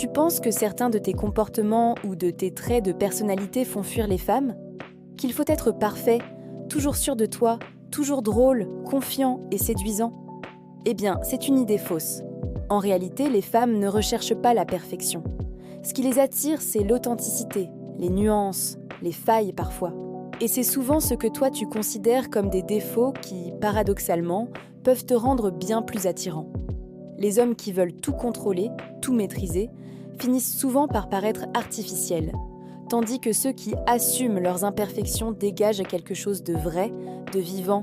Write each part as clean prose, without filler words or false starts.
Tu penses que certains de tes comportements ou de tes traits de personnalité font fuir les femmes? Qu'il faut être parfait, toujours sûr de toi, toujours drôle, confiant et séduisant? Eh bien, c'est une idée fausse. En réalité, les femmes ne recherchent pas la perfection. Ce qui les attire, c'est l'authenticité, les nuances, les failles parfois. Et c'est souvent ce que toi tu considères comme des défauts qui, paradoxalement, peuvent te rendre bien plus attirant. Les hommes qui veulent tout contrôler, tout maîtriser, finissent souvent par paraître artificiels, tandis que ceux qui assument leurs imperfections dégagent quelque chose de vrai, de vivant,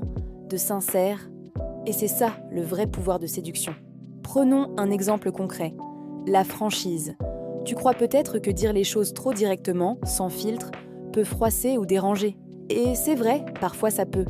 de sincère. Et c'est ça, le vrai pouvoir de séduction. Prenons un exemple concret, la franchise. Tu crois peut-être que dire les choses trop directement, sans filtre, peut froisser ou déranger. Et c'est vrai, parfois ça peut.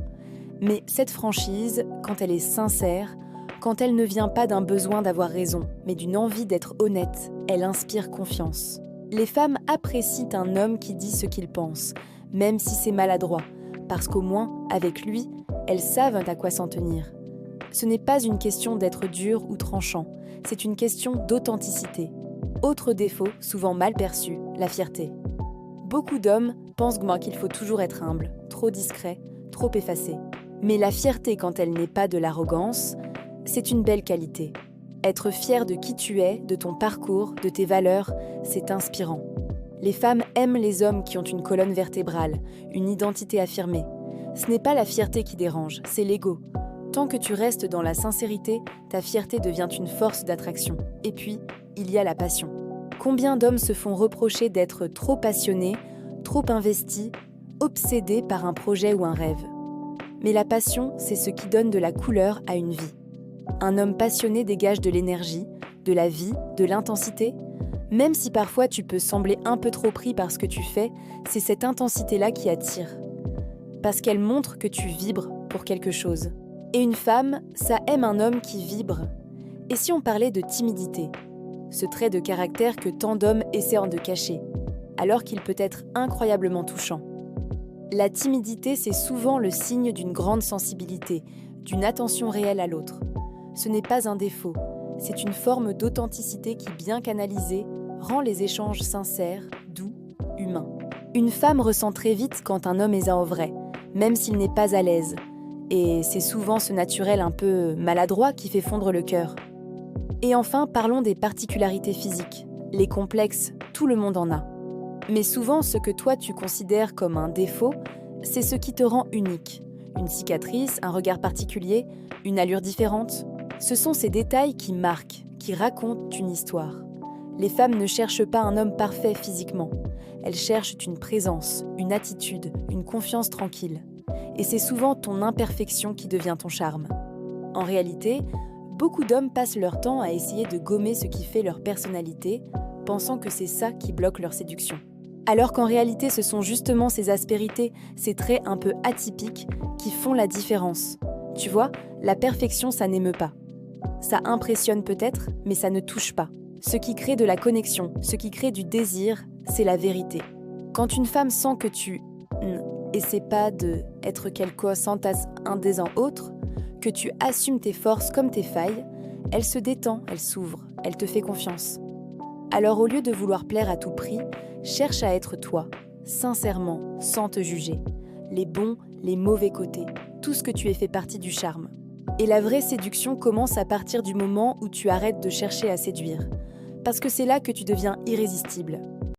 Mais cette franchise, quand elle est sincère, quand elle ne vient pas d'un besoin d'avoir raison, mais d'une envie d'être honnête, elle inspire confiance. Les femmes apprécient un homme qui dit ce qu'il pense, même si c'est maladroit, parce qu'au moins, avec lui, elles savent à quoi s'en tenir. Ce n'est pas une question d'être dur ou tranchant, c'est une question d'authenticité. Autre défaut, souvent mal perçu, la fierté. Beaucoup d'hommes pensent qu'il faut toujours être humble, trop discret, trop effacé. Mais la fierté, quand elle n'est pas de l'arrogance, c'est une belle qualité. Être fier de qui tu es, de ton parcours, de tes valeurs, c'est inspirant. Les femmes aiment les hommes qui ont une colonne vertébrale, une identité affirmée. Ce n'est pas la fierté qui dérange, c'est l'ego. Tant que tu restes dans la sincérité, ta fierté devient une force d'attraction. Et puis, il y a la passion. Combien d'hommes se font reprocher d'être trop passionnés, trop investis, obsédés par un projet ou un rêve? Mais la passion, c'est ce qui donne de la couleur à une vie. Un homme passionné dégage de l'énergie, de la vie, de l'intensité. Même si parfois tu peux sembler un peu trop pris par ce que tu fais, c'est cette intensité-là qui attire. Parce qu'elle montre que tu vibres pour quelque chose. Et une femme, ça aime un homme qui vibre. Et si on parlait de timidité? Ce trait de caractère que tant d'hommes essaient de cacher, alors qu'il peut être incroyablement touchant. La timidité, c'est souvent le signe d'une grande sensibilité, d'une attention réelle à l'autre. Ce n'est pas un défaut, c'est une forme d'authenticité qui, bien canalisée, rend les échanges sincères, doux, humains. Une femme ressent très vite quand un homme est en vrai, même s'il n'est pas à l'aise. Et c'est souvent ce naturel un peu maladroit qui fait fondre le cœur. Et enfin, parlons des particularités physiques. Les complexes, tout le monde en a. Mais souvent, ce que toi tu considères comme un défaut, c'est ce qui te rend unique. Une cicatrice, un regard particulier, une allure différente. Ce sont ces détails qui marquent, qui racontent une histoire. Les femmes ne cherchent pas un homme parfait physiquement. Elles cherchent une présence, une attitude, une confiance tranquille. Et c'est souvent ton imperfection qui devient ton charme. En réalité, beaucoup d'hommes passent leur temps à essayer de gommer ce qui fait leur personnalité, pensant que c'est ça qui bloque leur séduction. Alors qu'en réalité, ce sont justement ces aspérités, ces traits un peu atypiques qui font la différence. Tu vois, la perfection, ça n'émeut pas. Ça impressionne peut-être, mais ça ne touche pas. Ce qui crée de la connexion, ce qui crée du désir, c'est la vérité. Quand une femme sent que tu essaie pas d'être quelque sans un des autres, que tu assumes tes forces comme tes failles, elle se détend, elle s'ouvre, elle te fait confiance. Alors au lieu de vouloir plaire à tout prix, cherche à être toi, sincèrement, sans te juger. Les bons, les mauvais côtés, tout ce que tu es fait partie du charme. Et la vraie séduction commence à partir du moment où tu arrêtes de chercher à séduire. Parce que c'est là que tu deviens irrésistible.